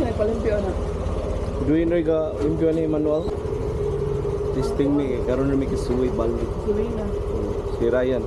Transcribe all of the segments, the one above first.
siya nagpalimpyo na. Duin rin ka limpyo ni Manuel. Testing ni karon na may kisuwi balik. Suwi na. Si Ryan.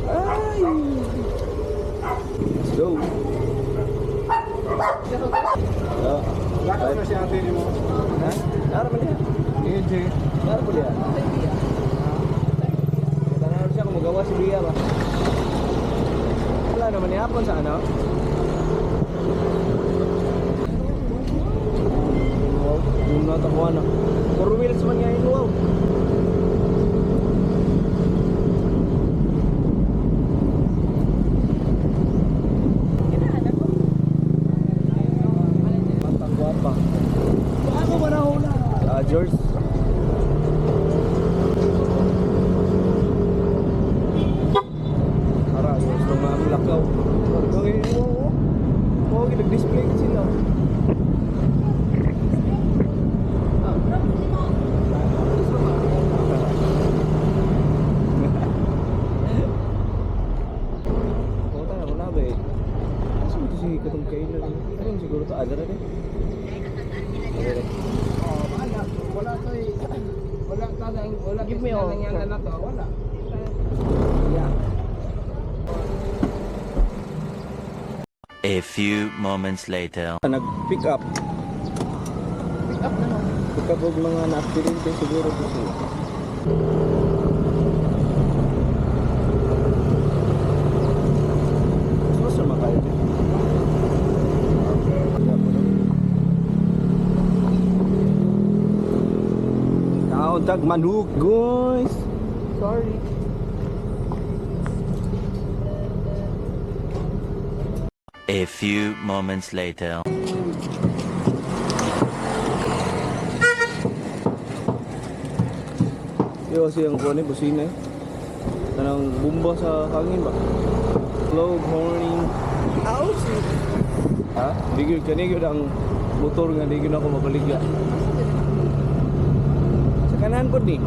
Ay! Let's go. Lakad na siya natin mo. Ha? Nara ba niya? AJ. Nara ba niya? Tangan siya kung magawa si Bia ba? Wala naman niya hapon sa ano? Wow, yung natakuha na. 4 wheels man nga yun, wow. Matang guwapa. Ako ba nahula? George. Para, gusto nga ang lakaw. Wow, nag-display ka sila. Puta na, wala ba eh. Kasi ito si Katong Kailan. Ano siguro ito? Adara rin? Adara rin. Wala to eh. Wala Give me all. nangyari na to. Wala. Yeah. A few moments later. Nag-pick up. Pick up na no. Pick up og mga na-accidente siguro kasi. Mas sama kayo. Tag manuk, guys. Sorry. A few moments later. Yo, siyang kuha ni busina eh. Tanang bumba sa hangin ba? Slow horning. Ouch! Ha? Bigil kanigyo ang motor nga di gyud ako mabaligya. Sa kanan po ni.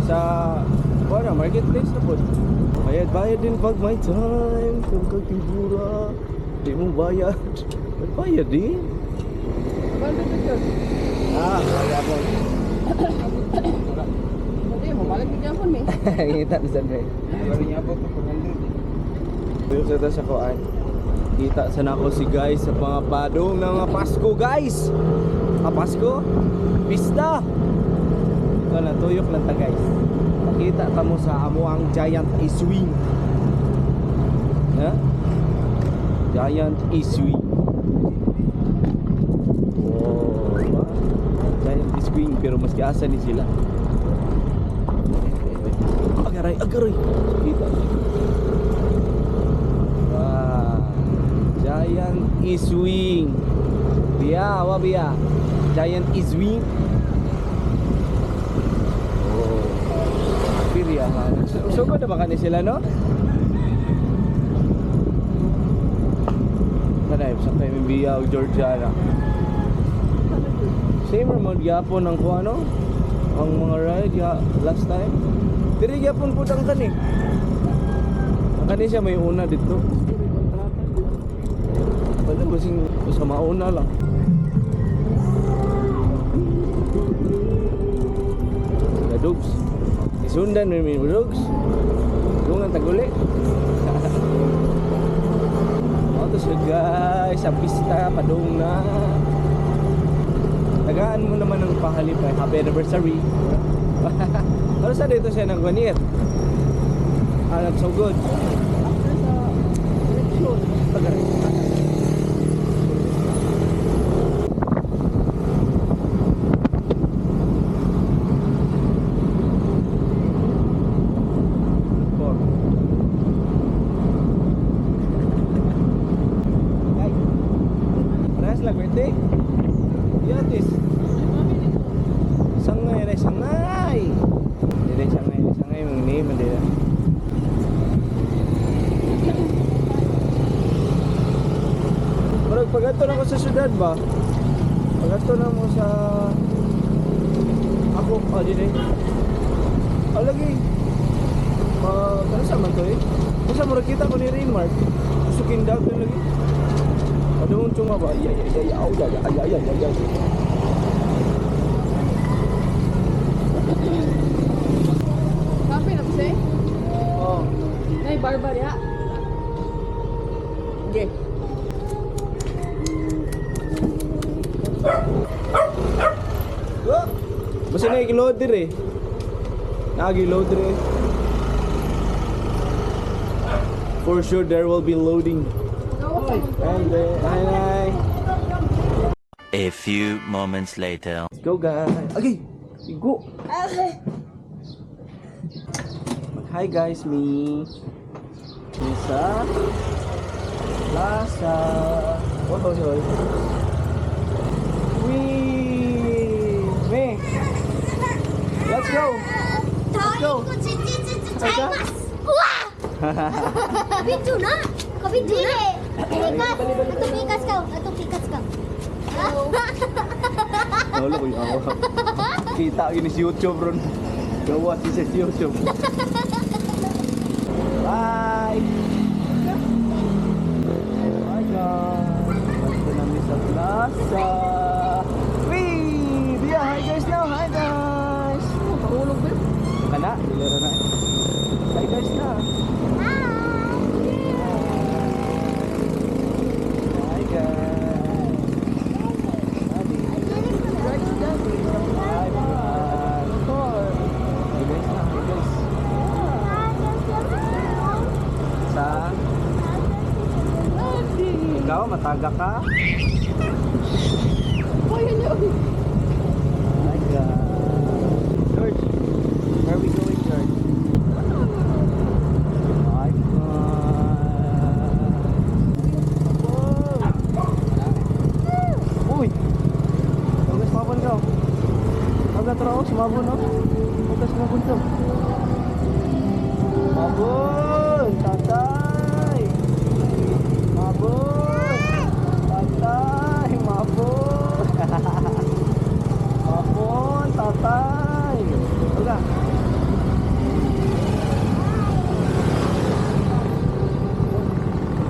Sa para marketplace na po. Bayad din pag may time. Kung kagtibura. Di mo bayad. Bayad din. Paano ito yun? Bayad po. Hindi mo, balik mo dyan po ni. Kita na saan rin. Wala niya po ito pagandun. Pero sa sa kuan. Kita sa nako si guys sa mga padong ng mga Pasko guys. Pasko? Pista. Ito na tuyok lang ta guys. Nakita ta mo sa amo ang giant iswing. Ha? Giant iswing. Oh, diba? Giant iswing pero mas kiasa ni sila. Agaray. Kita. Wah. Giant iswing. Biya, awa biya. Giant iswing. Oh. Piriyahan. So ba na ba kani sila no? Kanay sa kay Biya o Georgiana. Same ramon gyapon ang kuha no? Ang mga ride ya last time. Diri gyapon pud ang kani. Ang kani siya may una dito. Pwede ba sing sa mauna lang. Sila dogs. Isundan mo yung dogs. Doon ang taguli. Ito siya guys. Sa pista. Padung na. Tagaan mo naman ng pahalip. Happy anniversary. Ano sa dito siya ng ganit? Alam so good. After sa election. Pagaray. Birthday? Yatis. Sangay. Dede sangay mong name dede. Pero pag-ato na ko sa syudad ba? Pag-ato na mo sa ako, dede. Lagi. Ano sa man to eh? Masa murag kita ko ni Rainmark. Sukin daw din lagi. Ada uncung apa? Ya ya ya ya. Oh ya ya ya ya ya. Kape na kasi? Oh. Nay, barbar ya. Okay. Oh. Basta na i-load dir eh. Nagi-load dir eh. For sure there will be loading. And hi. A few moments later. Let's go guys. Okay. Go. Hi guys, me. Sa Plaza. Oh, sorry. Me. Let's go. Let's go. Kabidyo na! Kabidyo na! Pikas! Ito pikas ka! Ito pikas ka! Nalo ko yung ako. Kita gini si YouTube ron. Gawa si YouTube. Bye! Bye guys! Basta namin sa plaza. Wee! Dia, hi guys now! Hi guys! Mahulog ba? Kana, dilera na. Hi guys na. Hi guys. Hi bye. Hi guys na, hi guys. Sa ikaw, mataga ka? Ay, yun. Hi guys. George, where are we going, George? Hi guys. Uy! Huwag sumabon ka. Huwag ka taraw, sumabon no? Huwag ka sumabon ka. Sumabon! Tatay! Sumabon! Tatay! Mabon! Mabon! Tatay! Huwag ka.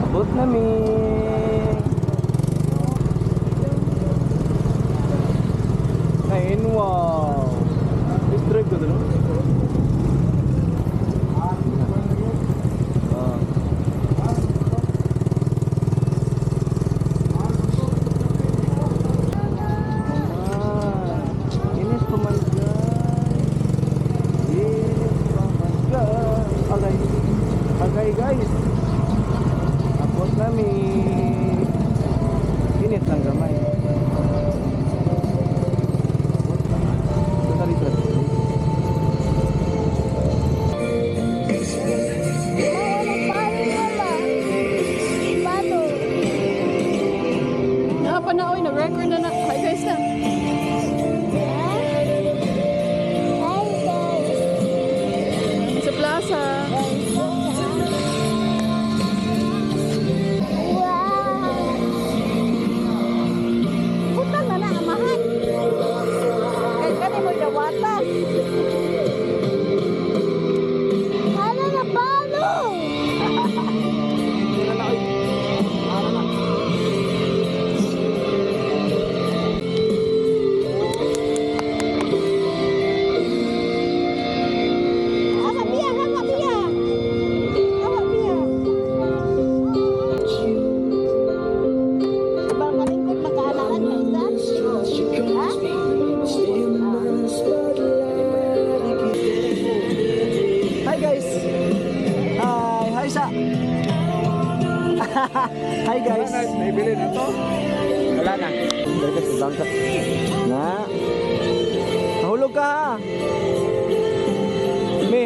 Abot namin! Ayun, wow! Let's drive ko doon. Inis pamangkay. Inis pamangkay. Agay guys. Tapos namin. Init lang gamay. Nakapanaoy, nag-record na na. Hi guys na. Sa plaza. Butang na na, amahan! Kahit ka mo'y dawatan! Hala na palo! Hanga biya, hanga biya! Hanga biya! Ibang kalingkot magkaalangan ka isa? Ha? Hi guys. Hi sa. Hi guys. Naibili na to. Wala na. Dito si bangka. Na. Nahulog ka ha. Me.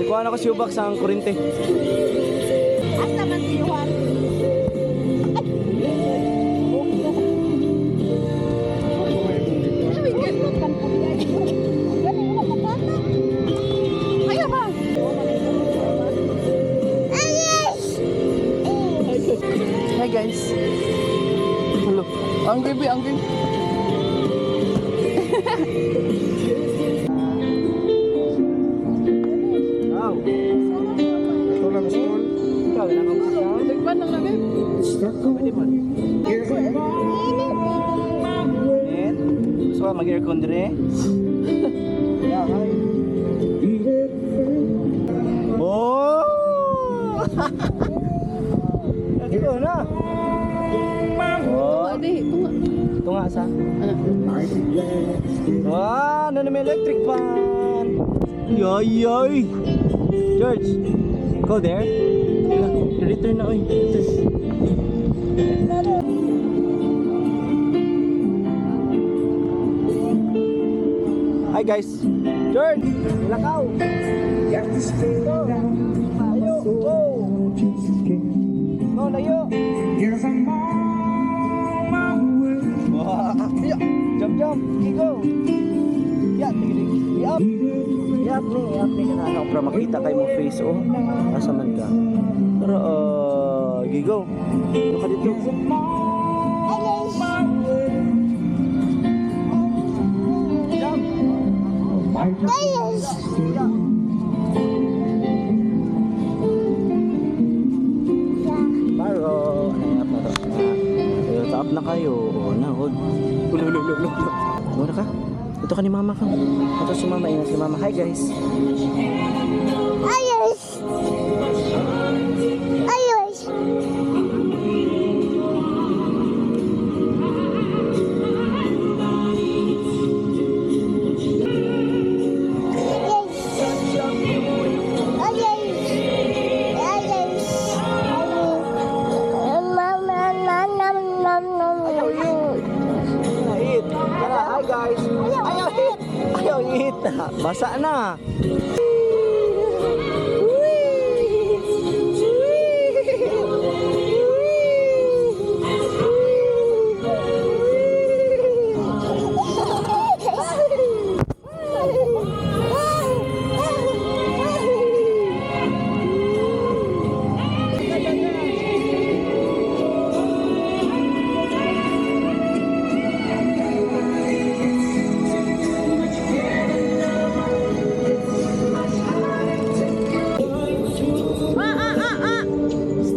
Sikuha na ko si Ubak sa kurente. Asa man tiyuhan? Ayaw ba? Hi guys. Hello. Angry ba? Angry. Wow. Ito lang Nilakaw na kung siya. Tigban lang lagi. Pwede man. Init. Gusto ka mag-aircon dire? Yeah, hi. Oh! Ito na. Oh, Adi, tunga. ito nga sa. Ano? Wow, ano na may electric fan. Yoy, yoy. George, go there. Return na, oy. Return. Hi guys. George, ilakaw. Go. Layo. Go. Go, layo. Wow. Yeah. Jump, jump. Go. Yeah, tigil. Yup. Yup ni kana para makita kay mo face oh. Asa man ka? Pero gigo. Ano ka dito? Jump. Baro. Ayo, taap na kayo. Oh, na, hold. Ulo. Muna ka? Ito ka ni mama ka. Ito si mama, ina si mama. Hi guys. Eat. Tara, hi guys. Ayaw eat. Basa na.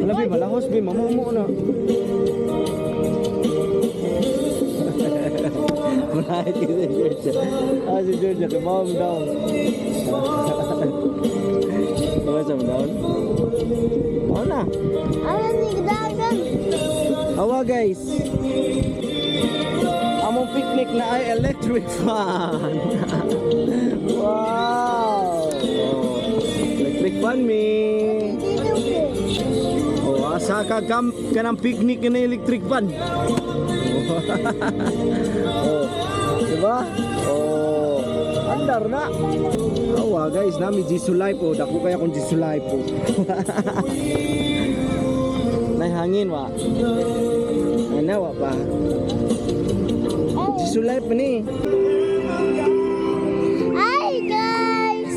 Alabi, malahos bi, mamumu na. Manahit ka si Georgia. Si Georgia, kumawam down. Kumawam down? Oo na. Awa guys. Among picnic na ay electric fan. Wow. Electric fan me. Oh, asa ka camp ka ng picnic na electric fan. Oh, diba? Oh, andar na. Awa guys, nami Jisulay po. Dako kaya kung Jisulay po. May hangin wa. Ano wa pa? Jisulay pa ni. Hi guys.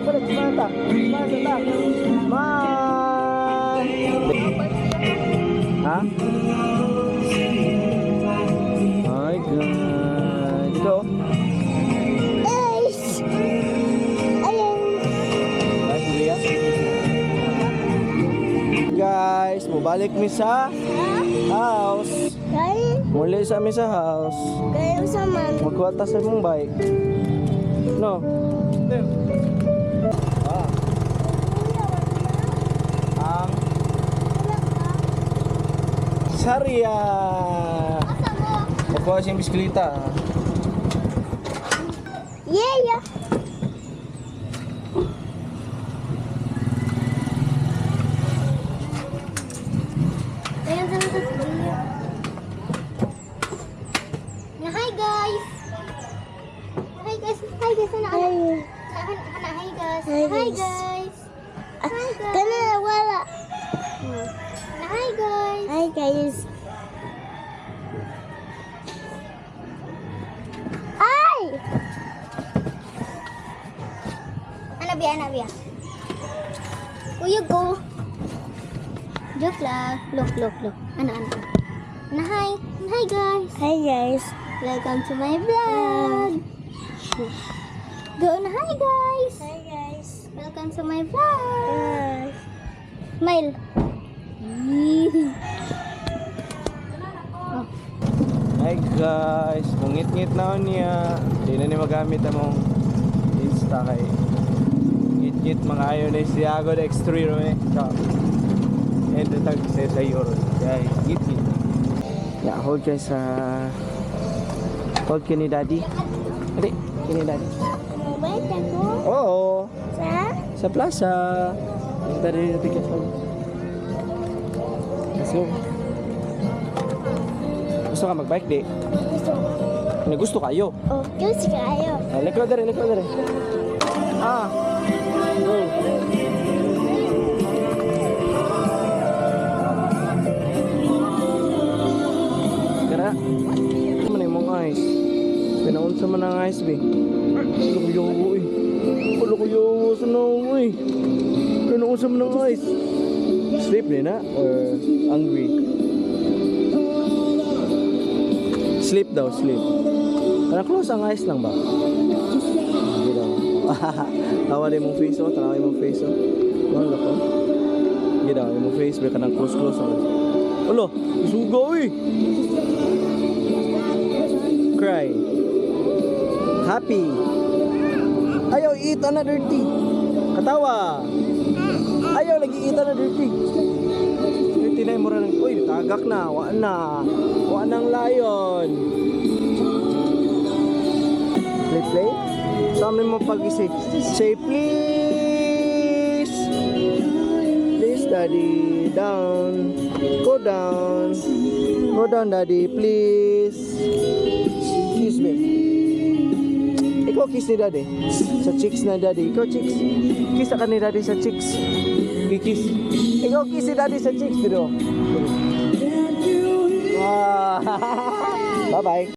Balik, mata. Ha? Hi guys. Ito. Guys, mabalik mi sa house. Muli sa mi sa house. Magkuha ta sa mong bike. No. Ang Saria. Magkuha siyang bisikleta. Yeah. Hi guys. Hi guys. Hi guys. Hi guys. Hi guys. Kana wala. Hi guys. Hi guys. Ay. Anak biya. Kuya go. Joke lang. Look. Ano. Hi. Hi guys. Hi guys. Welcome to my vlog. Go na hi guys. Hi guys. Welcome to my vlog. Smile. Hi guys, mungit-ngit na niya. Di na ni magamit among Insta kay ngit-ngit mga ayo ni si Ago de Extreme eh. So, and the tag sa sayor. Guys, ngit-ngit. Ya, hold guys sa hold kini daddy. Adi, kini daddy. Wait ako. Oo, Sa? sa plaza. Tadi yung tiket pag. Let's go. Gusto ka mag-bike di? Gusto kayo. Oh, gusto kayo. Likod dari. Ah. Go. Kara. Ano man yung mga ice? Pinaunsa man ang ice, be. Ulo ko yung sanaw, uy. Pinaunsa man ang ice. Sleep din na? Or hungry? Sleep daw, sleep. Kana close ang eyes lang ba? Hindi daw. Tawa din mong face, oh. Tanawa mong face, oh. Wala ko. Hindi daw, yung face, ba ka nang close ang eyes. Alo, isuga, uy. Cry. Happy. Ayaw, eat na dirty. Katawa. Ayaw, lagi eat na dirty. Dirty na yung mura ng, uy, tagak na, wa na. Wa nang lion. Play? Sa amin mo pag-isip. Say please. Please, daddy. Down. Go down. Go down, daddy. Please. Kiss me. Ikaw kiss ni daddy. Sa cheeks na daddy. Ikaw cheeks. Kiss ka ni daddy sa cheeks. Kiss. Ikaw kiss ni daddy sa cheeks. Pero. Bye-bye.